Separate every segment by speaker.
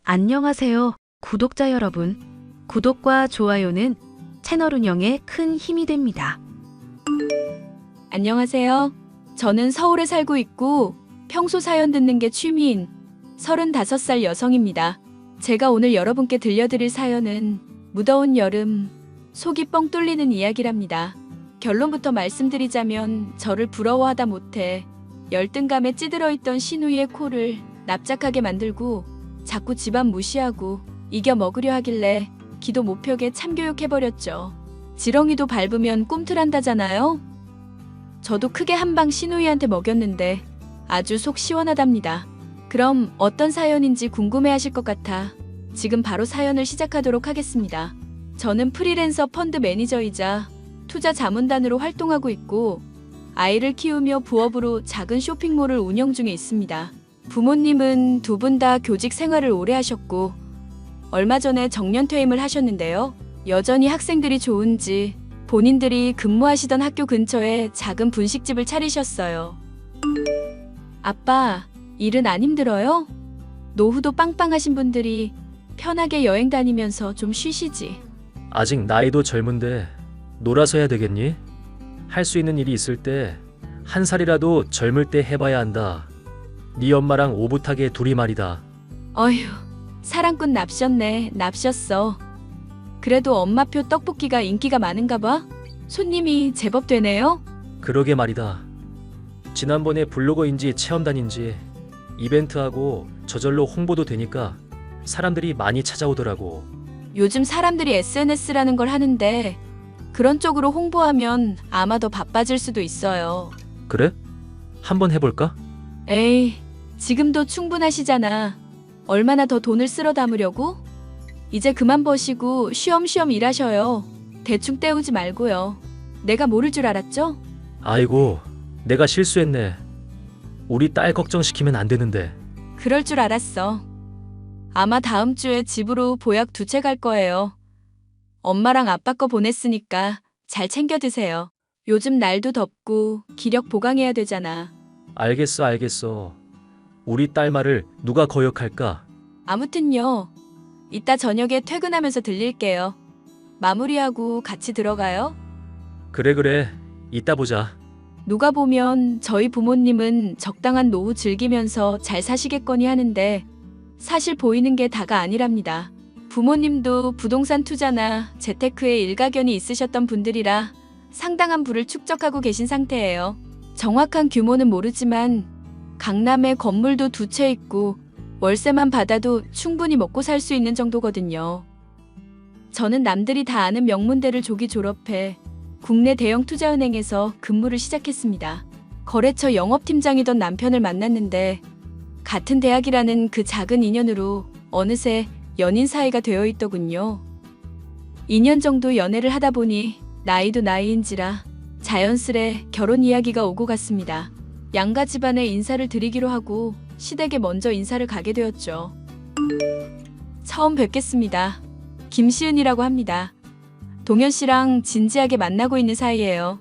Speaker 1: 안녕하세요, 구독자 여러분. 구독과 좋아요는 채널 운영에 큰 힘이 됩니다.
Speaker 2: 안녕하세요. 저는 서울에 살고 있고 평소 사연 듣는 게 취미인 35살 여성입니다. 제가 오늘 여러분께 들려드릴 사연은 무더운 여름, 속이 뻥 뚫리는 이야기랍니다. 결론부터 말씀드리자면 저를 부러워하다 못해 열등감에 찌들어 있던 신우이의 코를 납작하게 만들고 자꾸 집안 무시하고 이겨 먹으려 하길래 기도 못표게 참교육해버렸죠. 지렁이도 밟으면 꿈틀한다잖아요. 저도 크게 한 방 신우이한테 먹였는데 아주 속 시원하답니다. 그럼 어떤 사연인지 궁금해하실 것 같아 지금 바로 사연을 시작하도록 하겠습니다. 저는 프리랜서 펀드 매니저이자 투자 자문단으로 활동하고 있고 아이를 키우며 부업으로 작은 쇼핑몰을 운영 중에 있습니다. 부모님은 두 분 다 교직 생활을 오래 하셨고 얼마 전에 정년퇴임을 하셨는데요. 여전히 학생들이 좋은지 본인들이 근무하시던 학교 근처에 작은 분식집을 차리셨어요. 아빠, 일은 안 힘들어요? 노후도 빵빵하신 분들이 편하게 여행 다니면서 좀 쉬시지.
Speaker 3: 아직 나이도 젊은데 놀아서 해야 되겠니? 할 수 있는 일이 있을 때 한 살이라도 젊을 때 해봐야 한다. 네 엄마랑 오붓하게 둘이 말이다.
Speaker 2: 어휴, 사랑꾼 납셨네, 납셨어. 그래도 엄마표 떡볶이가 인기가 많은가 봐? 손님이 제법 되네요?
Speaker 3: 그러게 말이다. 지난번에 블로거인지 체험단인지 이벤트하고 저절로 홍보도 되니까 사람들이 많이 찾아오더라고.
Speaker 2: 요즘 사람들이 SNS라는 걸 하는데 그런 쪽으로 홍보하면 아마 더 바빠질 수도 있어요.
Speaker 3: 그래? 한번 해볼까?
Speaker 2: 에이, 지금도 충분하시잖아. 얼마나 더 돈을 쓸어 담으려고? 이제 그만 버시고 쉬엄쉬엄 일하셔요. 대충 때우지 말고요. 내가 모를 줄 알았죠?
Speaker 3: 아이고, 내가 실수했네. 우리 딸 걱정시키면 안 되는데.
Speaker 2: 그럴 줄 알았어. 아마 다음 주에 집으로 보약 2채 갈 거예요. 엄마랑 아빠 거 보냈으니까 잘 챙겨 드세요. 요즘 날도 덥고 기력 보강해야 되잖아.
Speaker 3: 알겠어. 우리 딸 말을 누가 거역할까?
Speaker 2: 아무튼요. 이따 저녁에 퇴근하면서 들릴게요. 마무리하고 같이 들어가요.
Speaker 3: 그래. 이따 보자.
Speaker 2: 누가 보면 저희 부모님은 적당한 노후 즐기면서 잘 사시겠거니 하는데 사실 보이는 게 다가 아니랍니다. 부모님도 부동산 투자나 재테크에 일가견이 있으셨던 분들이라 상당한 부를 축적하고 계신 상태예요. 정확한 규모는 모르지만 강남에 건물도 2채 있고 월세만 받아도 충분히 먹고 살 수 있는 정도거든요. 저는 남들이 다 아는 명문대를 조기 졸업해 국내 대형 투자은행에서 근무를 시작했습니다. 거래처 영업팀장이던 남편을 만났는데 같은 대학이라는 그 작은 인연으로 어느새 연인 사이가 되어 있더군요. 2년 정도 연애를 하다 보니 나이도 나이인지라 자연스레 결혼 이야기가 오고 갔습니다. 양가 집안에 인사를 드리기로 하고 시댁에 먼저 인사를 가게 되었죠. 처음 뵙겠습니다. 김시은이라고 합니다. 동현 씨랑 진지하게 만나고 있는 사이예요.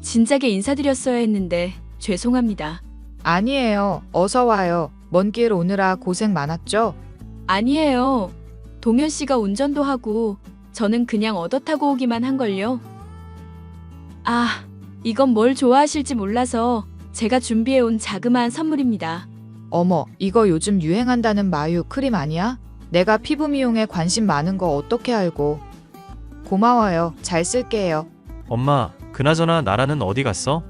Speaker 2: 진작에 인사드렸어야 했는데 죄송합니다.
Speaker 4: 아니에요. 어서 와요. 먼 길 오느라 고생 많았죠?
Speaker 2: 아니에요. 동현 씨가 운전도 하고 저는 그냥 얻어 타고 오기만 한걸요. 아, 이건 뭘 좋아하실지 몰라서 제가 준비해온 자그마한 선물입니다.
Speaker 4: 어머, 이거 요즘 유행한다는 마유 크림 아니야? 내가 피부 미용에 관심 많은 거 어떻게 알고. 고마워요. 잘 쓸게요.
Speaker 5: 엄마, 그나저나 나라는 어디 갔어?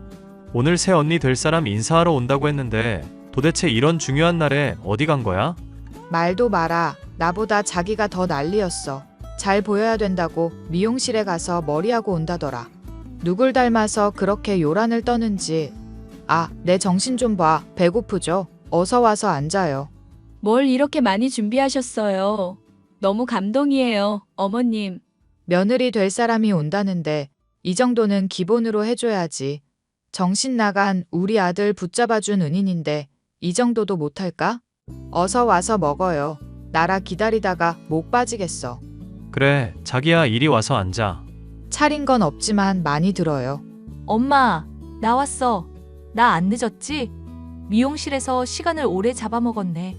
Speaker 5: 오늘 새 언니 될 사람 인사하러 온다고 했는데 도대체 이런 중요한 날에 어디 간 거야?
Speaker 4: 말도 마라. 나보다 자기가 더 난리였어. 잘 보여야 된다고 미용실에 가서 머리하고 온다더라. 누굴 닮아서 그렇게 요란을 떠는지. 아, 내 정신 좀 봐. 배고프죠? 어서 와서 앉아요.
Speaker 2: 뭘 이렇게 많이 준비하셨어요? 너무 감동이에요, 어머님.
Speaker 4: 며느리 될 사람이 온다는데 이 정도는 기본으로 해줘야지. 정신 나간 우리 아들 붙잡아준 은인인데 이 정도도 못할까? 어서 와서 먹어요. 나라 기다리다가 목 빠지겠어.
Speaker 5: 그래, 자기야 이리 와서 앉아.
Speaker 4: 차린 건 없지만 많이 들어요.
Speaker 6: 엄마, 나왔어. 나 안 늦었지? 미용실에서 시간을 오래 잡아먹었네.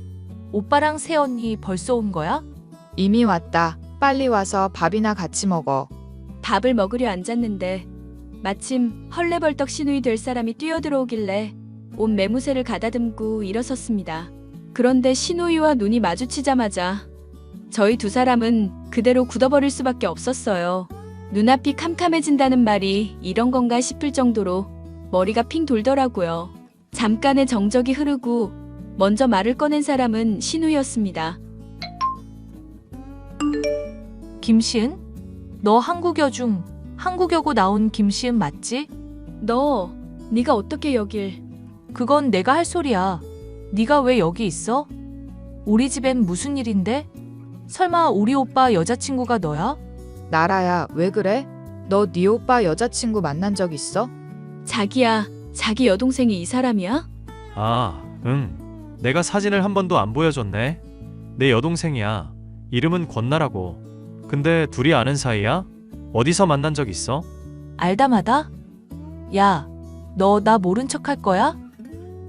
Speaker 6: 오빠랑 새언니 벌써 온 거야?
Speaker 4: 이미 왔다. 빨리 와서 밥이나 같이 먹어.
Speaker 2: 밥을 먹으려 앉았는데 마침 헐레벌떡 시누이 될 사람이 뛰어들어오길래 옷 매무새를 가다듬고 일어섰습니다. 그런데 시누이와 눈이 마주치자마자 저희 두 사람은 그대로 굳어버릴 수밖에 없었어요. 눈앞이 캄캄해진다는 말이 이런 건가 싶을 정도로 머리가 핑 돌더라고요. 잠깐의 정적이 흐르고 먼저 말을 꺼낸 사람은 시누이였습니다.
Speaker 6: 김시은? 너 한국여고 나온 김시은 맞지?
Speaker 2: 네가 어떻게 여길?
Speaker 6: 그건 내가 할 소리야. 네가 왜 여기 있어? 우리 집엔 무슨 일인데? 설마 우리 오빠 여자친구가 너야?
Speaker 4: 나라야, 왜 그래? 너 네 오빠 여자친구 만난 적 있어?
Speaker 2: 자기야, 자기 여동생이 이 사람이야?
Speaker 5: 아, 응. 내가 사진을 한 번도 안 보여줬네. 내 여동생이야. 이름은 권나라고. 근데 둘이 아는 사이야? 어디서 만난 적 있어?
Speaker 6: 알다마다? 야, 너 나 모른 척 할 거야?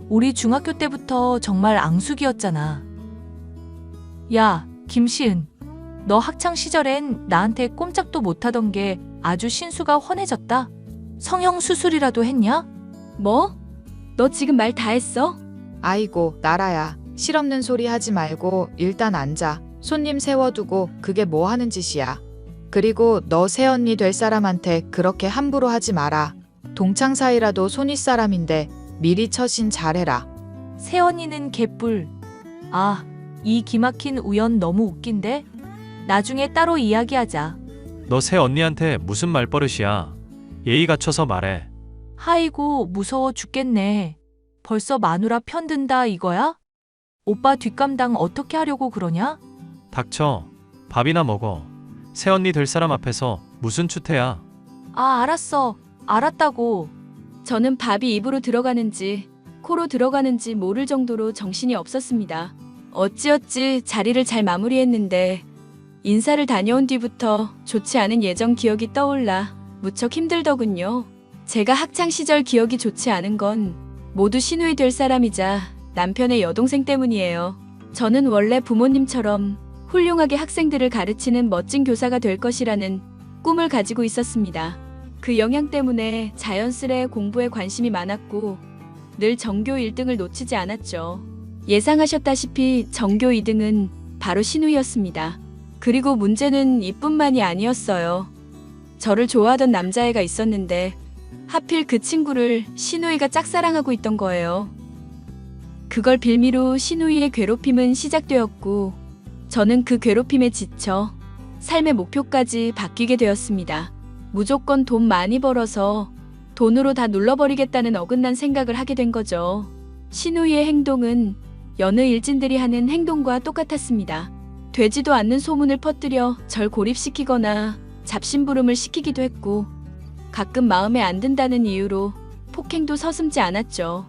Speaker 6: 우리 중학교 때부터 정말 앙숙이었잖아. 야, 김시은. 너 학창 시절엔 나한테 꼼짝도 못하던 게 아주 신수가 훤해졌다. 성형 수술이라도 했냐?
Speaker 2: 뭐? 너 지금 말 다 했어?
Speaker 4: 아이고, 나라야. 실없는 소리 하지 말고 일단 앉아. 손님 세워두고 그게 뭐 하는 짓이야. 그리고 너 새언니 될 사람한테 그렇게 함부로 하지 마라. 동창 사이라도 손윗 사람인데 미리 처신 잘해라.
Speaker 6: 새언니는 개뿔. 아, 이 기막힌 우연 너무 웃긴데? 나중에 따로 이야기하자.
Speaker 5: 너 새 언니한테 무슨 말버릇이야? 예의 갖춰서 말해.
Speaker 6: 아이고, 무서워 죽겠네. 벌써 마누라 편든다 이거야? 오빠 뒷감당 어떻게 하려고 그러냐?
Speaker 5: 닥쳐. 밥이나 먹어. 새 언니 될 사람 앞에서 무슨 추태야?
Speaker 6: 아, 알았어. 알았다고.
Speaker 2: 저는 밥이 입으로 들어가는지 코로 들어가는지 모를 정도로 정신이 없었습니다. 어찌어찌 자리를 잘 마무리했는데 인사를 다녀온 뒤부터 좋지 않은 예전 기억이 떠올라 무척 힘들더군요. 제가 학창시절 기억이 좋지 않은 건 모두 시누이 될 사람이자 남편의 여동생 때문이에요. 저는 원래 부모님처럼 훌륭하게 학생들을 가르치는 멋진 교사가 될 것이라는 꿈을 가지고 있었습니다. 그 영향 때문에 자연스레 공부에 관심이 많았고 늘 전교 1등을 놓치지 않았죠. 예상하셨다시피 전교 2등은 바로 시누이였습니다. 그리고 문제는 이뿐만이 아니었어요. 저를 좋아하던 남자애가 있었는데 하필 그 친구를 시누이가 짝사랑하고 있던 거예요. 그걸 빌미로 시누이의 괴롭힘은 시작되었고 저는 그 괴롭힘에 지쳐 삶의 목표까지 바뀌게 되었습니다. 무조건 돈 많이 벌어서 돈으로 다 눌러버리겠다는 어긋난 생각을 하게 된 거죠. 시누이의 행동은 여느 일진들이 하는 행동과 똑같았습니다. 되지도 않는 소문을 퍼뜨려 절 고립시키거나 잡심부름을 시키기도 했고 가끔 마음에 안 든다는 이유로 폭행도 서슴지 않았죠.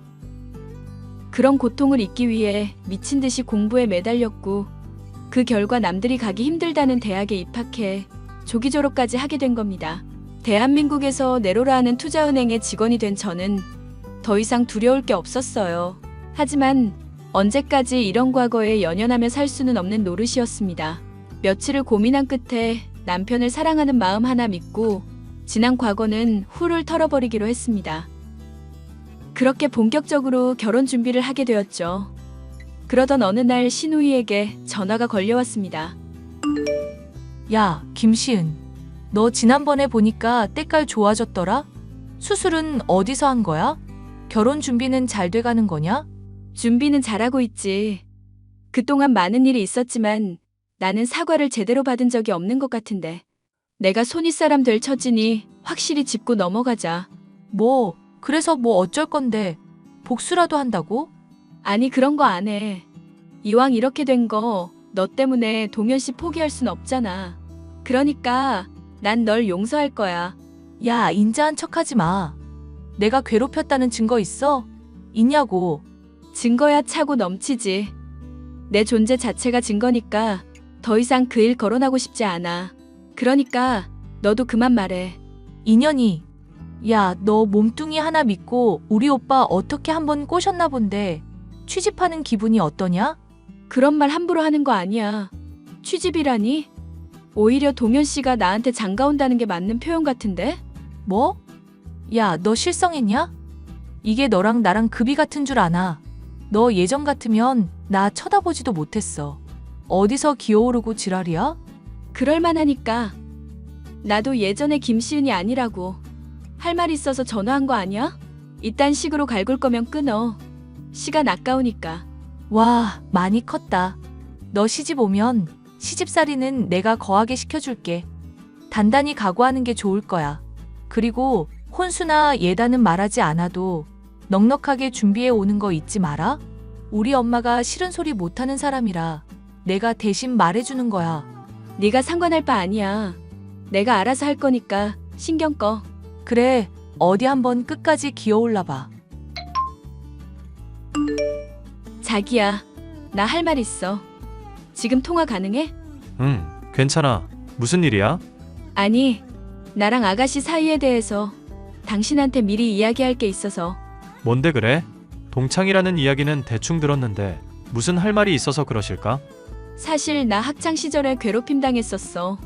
Speaker 2: 그런 고통을 잊기 위해 미친 듯이 공부에 매달렸고 그 결과 남들이 가기 힘들다는 대학에 입학해 조기 졸업까지 하게 된 겁니다. 대한민국에서 네로라 하는 투자은행의 직원이 된 저는 더 이상 두려울 게 없었어요. 하지만 언제까지 이런 과거에 연연하며 살 수는 없는 노릇이었습니다. 며칠을 고민한 끝에 남편을 사랑하는 마음 하나 믿고 지난 과거는 훌훌 털어버리기로 했습니다. 그렇게 본격적으로 결혼 준비를 하게 되었죠. 그러던 어느 날 시누이에게 전화가 걸려왔습니다.
Speaker 6: 야, 김시은. 너 지난번에 보니까 때깔 좋아졌더라? 수술은 어디서 한 거야? 결혼 준비는 잘 돼가는 거냐?
Speaker 2: 준비는 잘하고 있지. 그동안 많은 일이 있었지만 나는 사과를 제대로 받은 적이 없는 것 같은데. 내가 손윗사람 될 처지니 확실히 짚고 넘어가자.
Speaker 6: 그래서 뭐 어쩔 건데. 복수라도 한다고?
Speaker 2: 아니 그런 거 안 해. 이왕 이렇게 된 거 너 때문에 동현 씨 포기할 순 없잖아. 그러니까 난 널 용서할 거야.
Speaker 6: 야, 인자한 척하지 마. 내가 괴롭혔다는 증거 있어? 있냐고.
Speaker 2: 증거야 차고 넘치지. 내 존재 자체가 증거니까 더 이상 그 일 거론하고 싶지 않아. 그러니까 너도 그만 말해.
Speaker 6: 인연이. 야, 너 몸뚱이 하나 믿고 우리 오빠 어떻게 한번 꼬셨나 본데 취집하는 기분이 어떠냐?
Speaker 2: 그런 말 함부로 하는 거 아니야. 취집이라니? 오히려 동현 씨가 나한테 장가 온다는 게 맞는 표현 같은데?
Speaker 6: 뭐? 야, 너 실성했냐? 이게 너랑 나랑 급이 같은 줄 아나? 너 예전 같으면 나 쳐다보지도 못했어. 어디서 기어오르고 지랄이야?
Speaker 2: 그럴만하니까. 나도 예전에 김시은이 아니라고. 할 말 있어서 전화한 거 아니야? 이딴 식으로 갈굴 거면 끊어. 시간 아까우니까.
Speaker 6: 와, 많이 컸다. 너 시집 오면 시집살이는 내가 거하게 시켜줄게. 단단히 각오하는 게 좋을 거야. 그리고 혼수나 예단은 말하지 않아도 넉넉하게 준비해 오는 거 잊지 마라. 우리 엄마가 싫은 소리 못하는 사람이라 내가 대신 말해주는 거야.
Speaker 2: 네가 상관할 바 아니야. 내가 알아서 할 거니까 신경 꺼.
Speaker 6: 그래, 어디 한번 끝까지 기어올라 봐.
Speaker 2: 자기야, 나 할 말 있어. 지금 통화 가능해?
Speaker 5: 응, 괜찮아. 무슨 일이야?
Speaker 2: 아니, 나랑 아가씨 사이에 대해서 당신한테 미리 이야기할 게 있어서.
Speaker 5: 뭔데 그래? 동창이라는 이야기는 대충 들었는데 무슨 할 말이 있어서 그러실까?
Speaker 2: 사실 나 학창 시절에 괴롭힘 당했었어.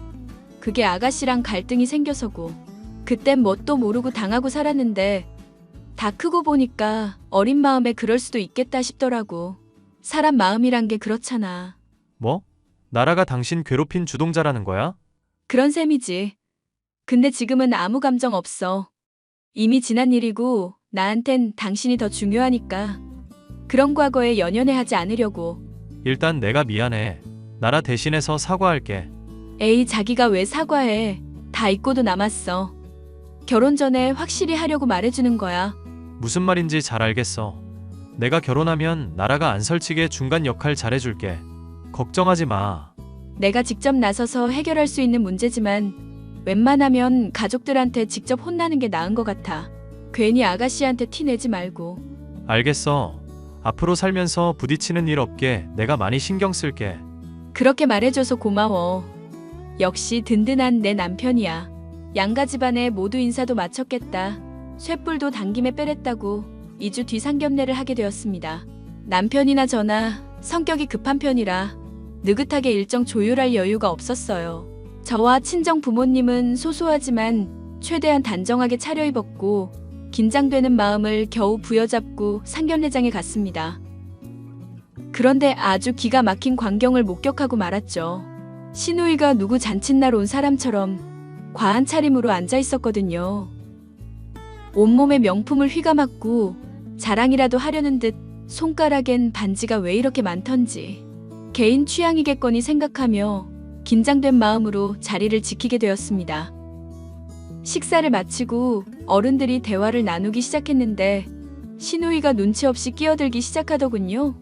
Speaker 2: 그게 아가씨랑 갈등이 생겨서고. 그땐 뭣도 모르고 당하고 살았는데 다 크고 보니까 어린 마음에 그럴 수도 있겠다 싶더라고. 사람 마음이란 게 그렇잖아.
Speaker 5: 뭐? 나라가 당신 괴롭힌 주동자라는 거야?
Speaker 2: 그런 셈이지. 근데 지금은 아무 감정 없어. 이미 지난 일이고 나한텐 당신이 더 중요하니까 그런 과거에 연연해하지 않으려고.
Speaker 5: 일단 내가 미안해. 나라 대신해서 사과할게.
Speaker 2: 에이, 자기가 왜 사과해. 다 잊고도 남았어. 결혼 전에 확실히 하려고 말해주는 거야.
Speaker 5: 무슨 말인지 잘 알겠어. 내가 결혼하면 나라가 안 설치게 중간 역할 잘해줄게. 걱정하지 마.
Speaker 2: 내가 직접 나서서 해결할 수 있는 문제지만 웬만하면 가족들한테 직접 혼나는 게 나은 것 같아. 괜히 아가씨한테 티 내지 말고.
Speaker 5: 알겠어. 앞으로 살면서 부딪히는 일 없게 내가 많이 신경 쓸게.
Speaker 2: 그렇게 말해줘서 고마워. 역시 든든한 내 남편이야. 양가 집안에 모두 인사도 마쳤겠다. 쇳불도 당김에 빼랬다고 2주 뒤 상견례를 하게 되었습니다. 남편이나 저나 성격이 급한 편이라 느긋하게 일정 조율할 여유가 없었어요. 저와 친정 부모님은 소소하지만 최대한 단정하게 차려입었고 긴장되는 마음을 겨우 부여잡고 상견례장에 갔습니다. 그런데 아주 기가 막힌 광경을 목격하고 말았죠. 시누이가 누구 잔칫날 온 사람처럼 과한 차림으로 앉아 있었거든요. 온몸에 명품을 휘감았고 자랑이라도 하려는 듯 손가락엔 반지가 왜 이렇게 많던지 개인 취향이겠거니 생각하며 긴장된 마음으로 자리를 지키게 되었습니다. 식사를 마치고 어른들이 대화를 나누기 시작했는데 시누이가 눈치 없이 끼어들기 시작하더군요.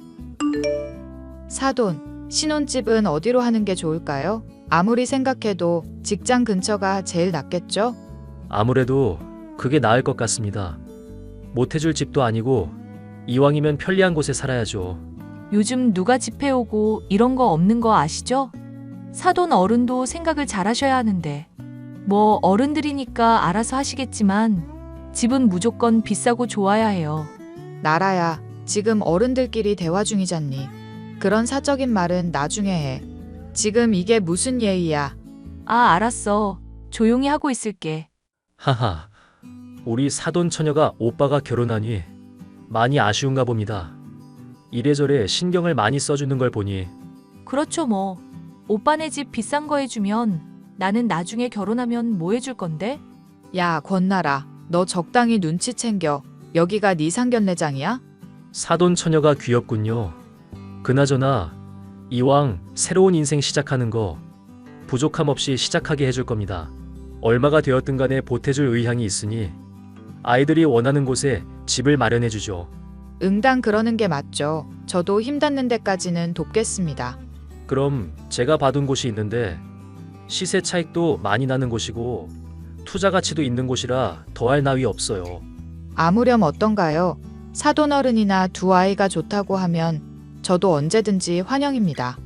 Speaker 4: 사돈, 신혼집은 어디로 하는 게 좋을까요? 아무리 생각해도 직장 근처가 제일 낫겠죠?
Speaker 3: 아무래도 그게 나을 것 같습니다. 못해줄 집도 아니고 이왕이면 편리한 곳에 살아야죠.
Speaker 6: 요즘 누가 집해오고 이런 거 없는 거 아시죠? 사돈 어른도 생각을 잘 하셔야 하는데. 뭐 어른들이니까 알아서 하시겠지만 집은 무조건 비싸고 좋아야 해요.
Speaker 4: 나라야, 지금 어른들끼리 대화 중이잖니. 그런 사적인 말은 나중에 해. 지금 이게 무슨 예의야?
Speaker 6: 아, 알았어. 조용히 하고 있을게.
Speaker 3: 하하, 우리 사돈 처녀가 오빠가 결혼하니 많이 아쉬운가 봅니다. 이래저래 신경을 많이 써주는 걸 보니.
Speaker 6: 그렇죠 뭐. 오빠네 집 비싼 거 해주면 나는 나중에 결혼하면 뭐 해줄 건데?
Speaker 4: 야, 권나라, 너 적당히 눈치 챙겨. 여기가 네 상견례장이야?
Speaker 3: 사돈 처녀가 귀엽군요. 그나저나 이왕 새로운 인생 시작하는 거 부족함 없이 시작하게 해줄 겁니다. 얼마가 되었든 간에 보태줄 의향이 있으니 아이들이 원하는 곳에 집을 마련해 주죠.
Speaker 4: 응당 그러는 게 맞죠. 저도 힘 닿는 데까지는 돕겠습니다.
Speaker 3: 그럼 제가 봐둔 곳이 있는데 시세 차익도 많이 나는 곳이고 투자 가치도 있는 곳이라 더할 나위 없어요.
Speaker 4: 아무렴 어떤가요? 사돈 어른이나 두 아이가 좋다고 하면 저도 언제든지 환영입니다.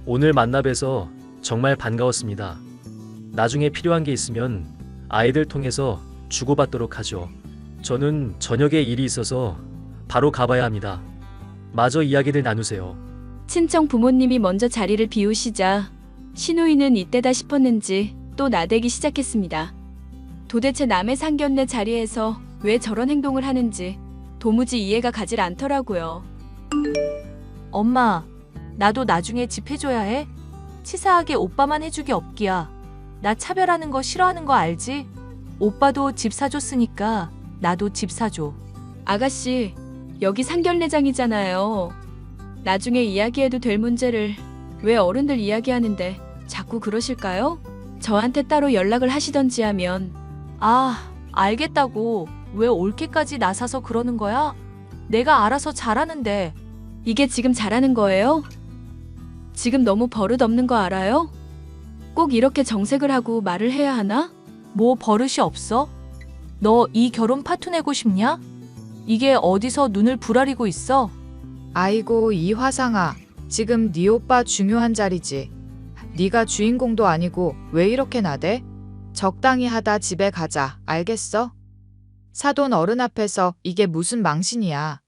Speaker 3: 오늘 만나 뵈서 정말 반가웠습니다. 나중에 필요한 게 있으면 아이들 통해서 주고받도록 하죠. 저는 저녁에 일이 있어서 바로 가봐야 합니다. 마저 이야기들 나누세요.
Speaker 2: 친정 부모님이 먼저 자리를 비우시자 신우이는 이때다 싶었는지 또 나대기 시작했습니다. 도대체 남의 상견례 자리에서 왜 저런 행동을 하는지 도무지 이해가 가질 않더라고요.
Speaker 6: 엄마, 나도 나중에 집 해줘야 해? 치사하게 오빠만 해주기 없기야. 나 차별하는 거 싫어하는 거 알지? 오빠도 집 사줬으니까 나도 집 사줘.
Speaker 2: 아가씨, 여기 상견례장이잖아요. 나중에 이야기해도 될 문제를 왜 어른들 이야기하는데 자꾸 그러실까요? 저한테 따로 연락을 하시던지 하면.
Speaker 6: 아, 알겠다고. 왜 올케까지 나서서 그러는 거야? 내가 알아서 잘하는데.
Speaker 2: 이게 지금 잘하는 거예요? 지금 너무 버릇없는 거 알아요? 꼭 이렇게 정색을 하고 말을 해야 하나?
Speaker 6: 뭐 버릇이 없어? 너 이 결혼 파토 내고 싶냐? 이게 어디서 눈을 부라리고 있어?
Speaker 4: 아이고 이화상아, 지금 네 오빠 중요한 자리지. 네가 주인공도 아니고 왜 이렇게 나대? 적당히 하다 집에 가자, 알겠어? 사돈 어른 앞에서 이게 무슨 망신이야.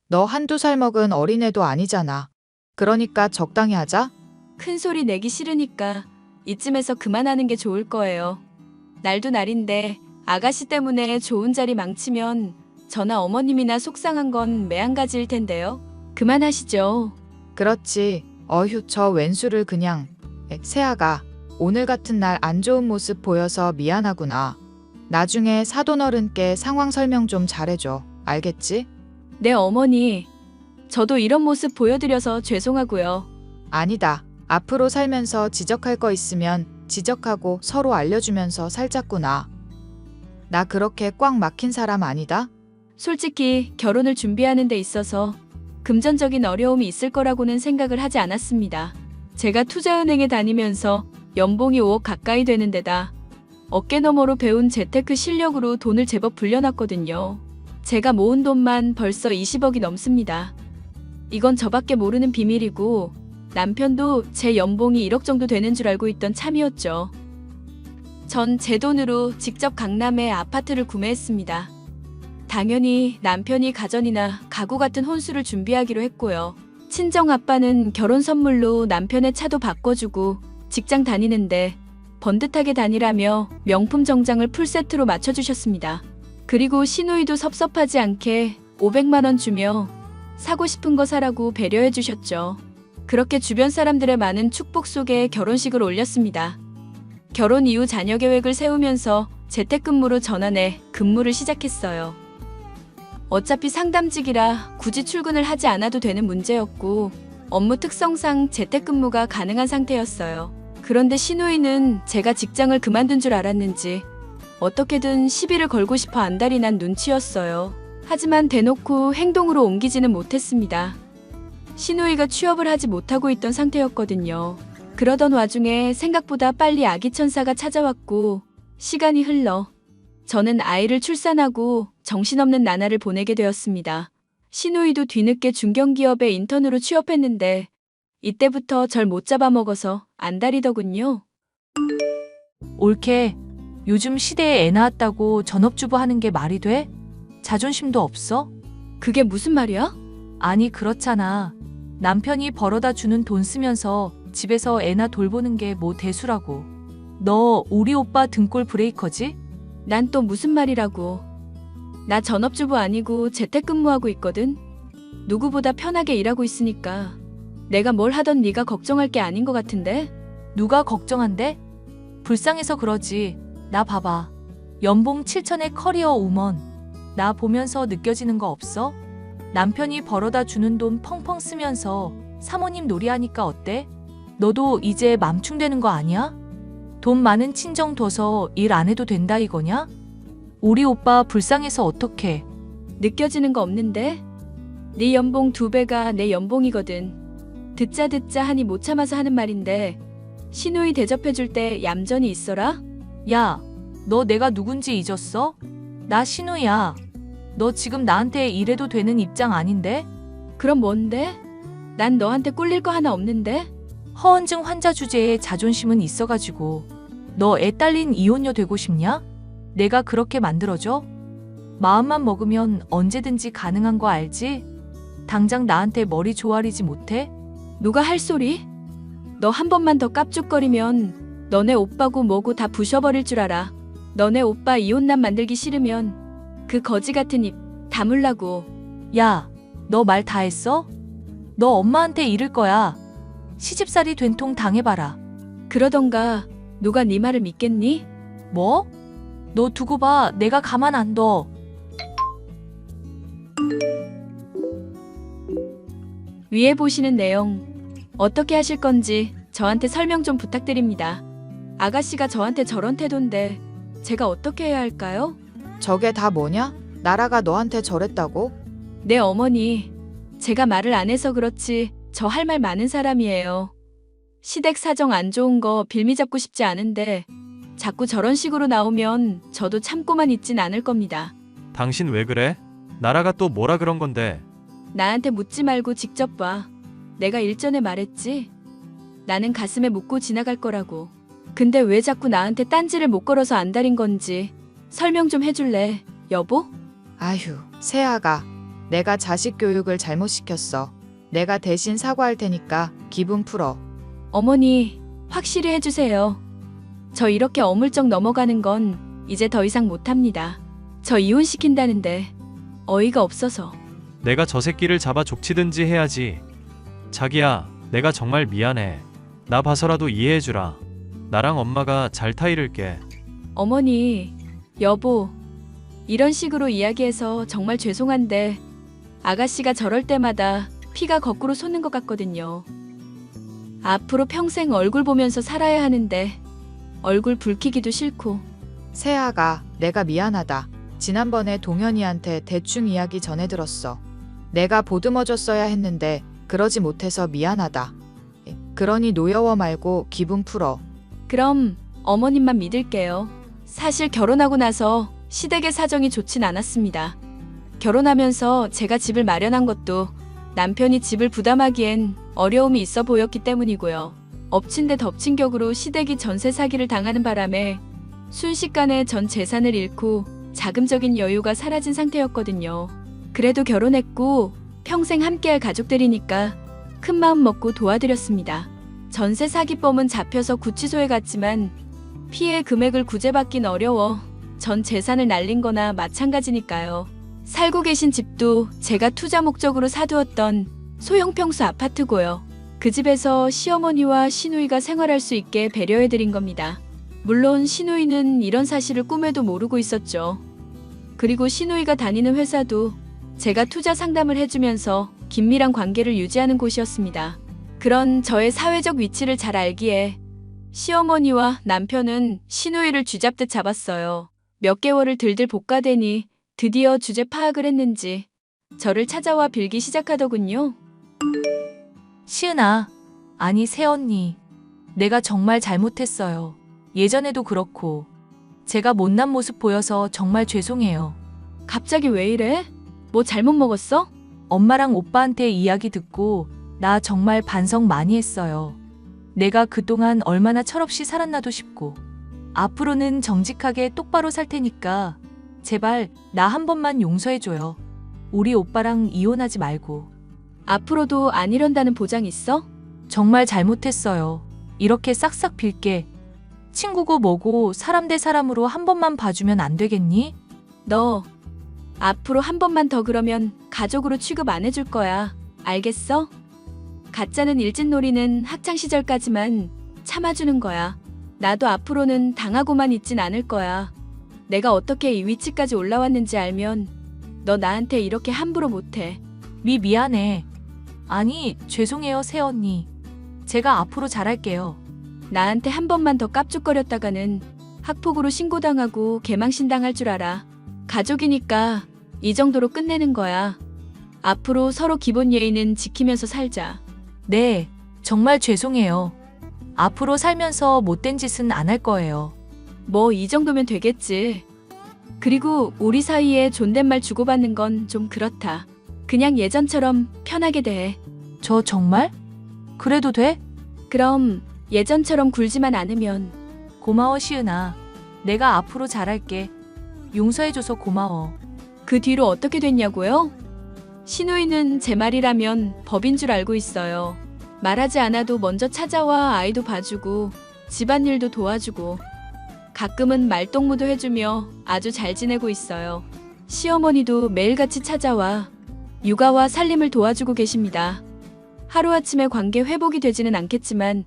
Speaker 4: 너 한두 살 먹은 어린애도 아니잖아. 그러니까 적당히 하자.
Speaker 2: 큰 소리 내기 싫으니까 이쯤에서 그만하는 게 좋을 거예요. 날도 날인데 아가씨 때문에 좋은 자리 망치면 저나 어머님이나 속상한 건 매한가지일 텐데요. 그만하시죠.
Speaker 4: 그렇지. 어휴, 저 왼수를 그냥. 세아가, 오늘 같은 날 안 좋은 모습 보여서 미안하구나. 나중에 사돈 어른께 상황 설명 좀 잘해줘. 알겠지?
Speaker 2: 네, 어머니. 저도 이런 모습 보여드려서 죄송하고요.
Speaker 4: 아니다. 앞으로 살면서 지적할 거 있으면 지적하고 서로 알려주면서 살자꾸나. 나 그렇게 꽉 막힌 사람 아니다?
Speaker 2: 솔직히 결혼을 준비하는 데 있어서 금전적인 어려움이 있을 거라고는 생각을 하지 않았습니다. 제가 투자은행에 다니면서 연봉이 5억 가까이 되는 데다 어깨너머로 배운 재테크 실력으로 돈을 제법 불려놨거든요. 제가 모은 돈만 벌써 20억이 넘습니다. 이건 저밖에 모르는 비밀이고 남편도 제 연봉이 1억 정도 되는 줄 알고 있던 참이었죠. 전 제 돈으로 직접 강남에 아파트를 구매했습니다. 당연히 남편이 가전이나 가구 같은 혼수를 준비하기로 했고요. 친정 아빠는 결혼 선물로 남편의 차도 바꿔주고 직장 다니는데 번듯하게 다니라며 명품 정장을 풀세트로 맞춰주셨습니다. 그리고 시누이도 섭섭하지 않게 500만 원 주며 사고 싶은 거 사라고 배려해 주셨죠. 그렇게 주변 사람들의 많은 축복 속에 결혼식을 올렸습니다. 결혼 이후 자녀 계획을 세우면서 재택근무로 전환해 근무를 시작했어요. 어차피 상담직이라 굳이 출근을 하지 않아도 되는 문제였고 업무 특성상 재택근무가 가능한 상태였어요. 그런데 시누이는 제가 직장을 그만둔 줄 알았는지 어떻게든 시비를 걸고 싶어 안달이 난 눈치였어요. 하지만 대놓고 행동으로 옮기지는 못했습니다. 시누이가 취업을 하지 못하고 있던 상태였거든요. 그러던 와중에 생각보다 빨리 아기 천사가 찾아왔고 시간이 흘러 저는 아이를 출산하고 정신없는 나날을 보내게 되었습니다. 시누이도 뒤늦게 중견기업에 인턴으로 취업했는데 이때부터 절 못 잡아먹어서 안달이더군요.
Speaker 6: 올케, 요즘 시대에 애 낳았다고 전업주부 하는 게 말이 돼? 자존심도 없어?
Speaker 2: 그게 무슨 말이야?
Speaker 6: 아니 그렇잖아. 남편이 벌어다 주는 돈 쓰면서 집에서 애나 돌보는 게 뭐 대수라고. 너 우리 오빠 등골 브레이커지?
Speaker 2: 난 또 무슨 말이라고. 나 전업주부 아니고 재택근무하고 있거든. 누구보다 편하게 일하고 있으니까 내가 뭘 하던 네가 걱정할 게 아닌 것 같은데?
Speaker 6: 누가 걱정한대? 불쌍해서 그러지. 나 봐봐. 연봉 7천의 커리어 우먼. 나 보면서 느껴지는 거 없어? 남편이 벌어다 주는 돈 펑펑 쓰면서 사모님 놀이하니까 어때? 너도 이제 맘충되는 거 아니야? 돈 많은 친정 둬서 일 안 해도 된다 이거냐? 우리 오빠 불쌍해서 어떡해.
Speaker 2: 느껴지는 거 없는데? 네 연봉 2배가 내 연봉이거든. 듣자 하니 못 참아서 하는 말인데 시누이 대접해줄 때 얌전히 있어라?
Speaker 6: 야, 너 내가 누군지 잊었어? 나 신우야. 너 지금 나한테 이래도 되는 입장 아닌데?
Speaker 2: 그럼 뭔데? 난 너한테 꿀릴 거 하나 없는데?
Speaker 6: 허언증 환자 주제에 자존심은 있어가지고 너 애 딸린 이혼녀 되고 싶냐? 내가 그렇게 만들어줘? 마음만 먹으면 언제든지 가능한 거 알지? 당장 나한테 머리 조아리지 못해?
Speaker 2: 누가 할 소리? 너 한 번만 더 깝죽거리면 너네 오빠고 뭐고 다 부셔버릴 줄 알아. 너네 오빠 이혼남 만들기 싫으면 그 거지 같은 입 다물라고.
Speaker 6: 야, 너 말 다 했어? 너 엄마한테 이를 거야. 시집살이 된통 당해봐라.
Speaker 2: 그러던가 누가 네 말을 믿겠니?
Speaker 6: 뭐? 너 두고 봐. 내가 가만 안 둬.
Speaker 2: 위에 보시는 내용 어떻게 하실 건지 저한테 설명 좀 부탁드립니다. 아가씨가 저한테 저런 태도인데 제가 어떻게 해야 할까요?
Speaker 4: 저게 다 뭐냐? 나라가 너한테 저랬다고?
Speaker 2: 네 어머니, 제가 말을 안 해서 그렇지 저 할 말 많은 사람이에요. 시댁 사정 안 좋은 거 빌미 잡고 싶지 않은데 자꾸 저런 식으로 나오면 저도 참고만 있진 않을 겁니다.
Speaker 5: 당신 왜 그래? 나라가 또 뭐라 그런 건데?
Speaker 2: 나한테 묻지 말고 직접 봐. 내가 일전에 말했지? 나는 가슴에 묻고 지나갈 거라고. 근데 왜 자꾸 나한테 딴지를 못 걸어서 안달인 건지 설명 좀 해줄래, 여보?
Speaker 4: 아휴, 세아가. 내가 자식 교육을 잘못 시켰어. 내가 대신 사과할 테니까 기분 풀어.
Speaker 2: 어머니, 확실히 해주세요. 저 이렇게 어물쩍 넘어가는 건 이제 더 이상 못합니다. 저 이혼시킨다는데 어이가 없어서.
Speaker 5: 내가 저 새끼를 잡아 족치든지 해야지. 자기야, 내가 정말 미안해. 나 봐서라도 이해해주라. 나랑 엄마가 잘 타이를게.
Speaker 2: 어머니, 여보, 이런 식으로 이야기해서 정말 죄송한데 아가씨가 저럴 때마다 피가 거꾸로 솟는 것 같거든요. 앞으로 평생 얼굴 보면서 살아야 하는데 얼굴 붉히기도 싫고.
Speaker 4: 세아가, 내가 미안하다. 지난번에 동현이한테 대충 이야기 전해 들었어. 내가 보듬어줬어야 했는데 그러지 못해서 미안하다. 그러니 노여워 말고 기분 풀어.
Speaker 2: 그럼 어머님만 믿을게요. 사실 결혼하고 나서 시댁의 사정이 좋진 않았습니다. 결혼하면서 제가 집을 마련한 것도 남편이 집을 부담하기엔 어려움이 있어 보였기 때문이고요. 엎친 데 덮친 격으로 시댁이 전세 사기를 당하는 바람에 순식간에 전 재산을 잃고 자금적인 여유가 사라진 상태였거든요. 그래도 결혼했고 평생 함께할 가족들이니까 큰 마음 먹고 도와드렸습니다. 전세 사기범은 잡혀서 구치소에 갔지만 피해 금액을 구제받긴 어려워 전 재산을 날린 거나 마찬가지니까요. 살고 계신 집도 제가 투자 목적으로 사두었던 소형 평수 아파트고요. 그 집에서 시어머니와 시누이가 생활할 수 있게 배려해드린 겁니다. 물론 시누이는 이런 사실을 꿈에도 모르고 있었죠. 그리고 시누이가 다니는 회사도 제가 투자 상담을 해주면서 긴밀한 관계를 유지하는 곳이었습니다. 그런 저의 사회적 위치를 잘 알기에 시어머니와 남편은 시누이를 쥐잡듯 잡았어요. 몇 개월을 들들 볶아대니 드디어 주제 파악을 했는지 저를 찾아와 빌기 시작하더군요.
Speaker 6: 시은아, 아니 새언니. 내가 정말 잘못했어요. 예전에도 그렇고. 제가 못난 모습 보여서 정말 죄송해요.
Speaker 2: 갑자기 왜 이래? 뭐 잘못 먹었어?
Speaker 6: 엄마랑 오빠한테 이야기 듣고 나 정말 반성 많이 했어요. 내가 그동안 얼마나 철없이 살았나도 싶고. 앞으로는 정직하게 똑바로 살 테니까 제발 나 한 번만 용서해줘요. 우리 오빠랑 이혼하지 말고.
Speaker 2: 앞으로도 안 이런다는 보장 있어?
Speaker 6: 정말 잘못했어요. 이렇게 싹싹 빌게. 친구고 뭐고 사람 대 사람으로 한 번만 봐주면 안 되겠니?
Speaker 2: 너 앞으로 한 번만 더 그러면 가족으로 취급 안 해줄 거야. 알겠어? 가짜는 일진놀이는 학창시절까지만 참아주는 거야. 나도 앞으로는 당하고만 있진 않을 거야. 내가 어떻게 이 위치까지 올라왔는지 알면 너 나한테 이렇게 함부로 못해.
Speaker 6: 미안해. 아니, 죄송해요, 새언니. 제가 앞으로 잘할게요.
Speaker 2: 나한테 한 번만 더 깝죽거렸다가는 학폭으로 신고당하고 개망신당할 줄 알아. 가족이니까 이 정도로 끝내는 거야. 앞으로 서로 기본 예의는 지키면서 살자.
Speaker 6: 네, 정말 죄송해요. 앞으로 살면서 못된 짓은 안 할 거예요.
Speaker 2: 뭐 이 정도면 되겠지. 그리고 우리 사이에 존댓말 주고받는 건 좀 그렇다. 그냥 예전처럼 편하게 대해.
Speaker 6: 저 정말? 그래도 돼?
Speaker 2: 그럼 예전처럼 굴지만 않으면.
Speaker 6: 고마워, 시은아. 내가 앞으로 잘할게. 용서해줘서 고마워.
Speaker 2: 그 뒤로 어떻게 됐냐고요? 시누이는 제 말이라면 법인 줄 알고 있어요. 말하지 않아도 먼저 찾아와 아이도 봐주고 집안일도 도와주고 가끔은 말동무도 해주며 아주 잘 지내고 있어요. 시어머니도 매일같이 찾아와 육아와 살림을 도와주고 계십니다. 하루아침에 관계 회복이 되지는 않겠지만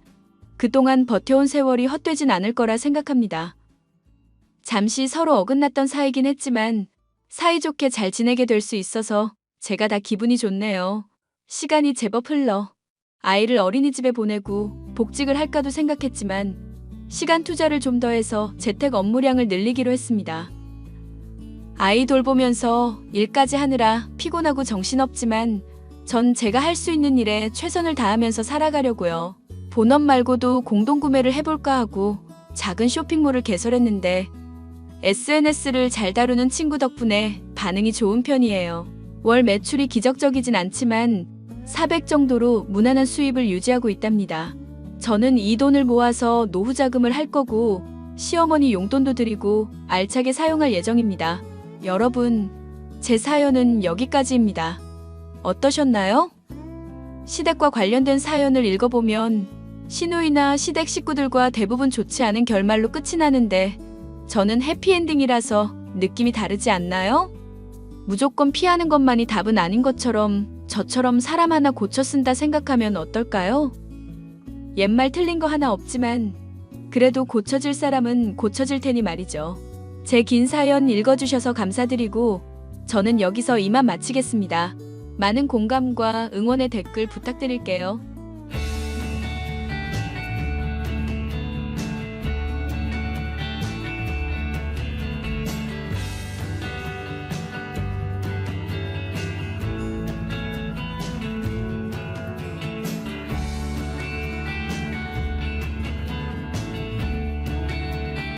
Speaker 2: 그동안 버텨온 세월이 헛되진 않을 거라 생각합니다. 잠시 서로 어긋났던 사이긴 했지만 사이좋게 잘 지내게 될 수 있어서 제가 다 기분이 좋네요. 시간이 제법 흘러 아이를 어린이집에 보내고 복직을 할까도 생각했지만 시간 투자를 좀 더 해서 재택 업무량을 늘리기로 했습니다. 아이 돌보면서 일까지 하느라 피곤하고 정신없지만 전 제가 할 수 있는 일에 최선을 다하면서 살아가려고요. 본업 말고도 공동구매를 해볼까 하고 작은 쇼핑몰을 개설했는데 SNS를 잘 다루는 친구 덕분에 반응이 좋은 편이에요. 월 매출이 기적적이진 않지만 400 정도로 무난한 수입을 유지하고 있답니다. 저는 이 돈을 모아서 노후 자금을 할 거고 시어머니 용돈도 드리고 알차게 사용할 예정입니다. 여러분, 제 사연은 여기까지입니다. 어떠셨나요? 시댁과 관련된 사연을 읽어보면 시누이나 시댁 식구들과 대부분 좋지 않은 결말로 끝이 나는데 저는 해피엔딩이라서 느낌이 다르지 않나요? 무조건 피하는 것만이 답은 아닌 것처럼 저처럼 사람 하나 고쳐 쓴다 생각하면 어떨까요? 옛말 틀린 거 하나 없지만 그래도 고쳐질 사람은 고쳐질 테니 말이죠. 제 긴 사연 읽어주셔서 감사드리고 저는 여기서 이만 마치겠습니다. 많은 공감과 응원의 댓글 부탁드릴게요.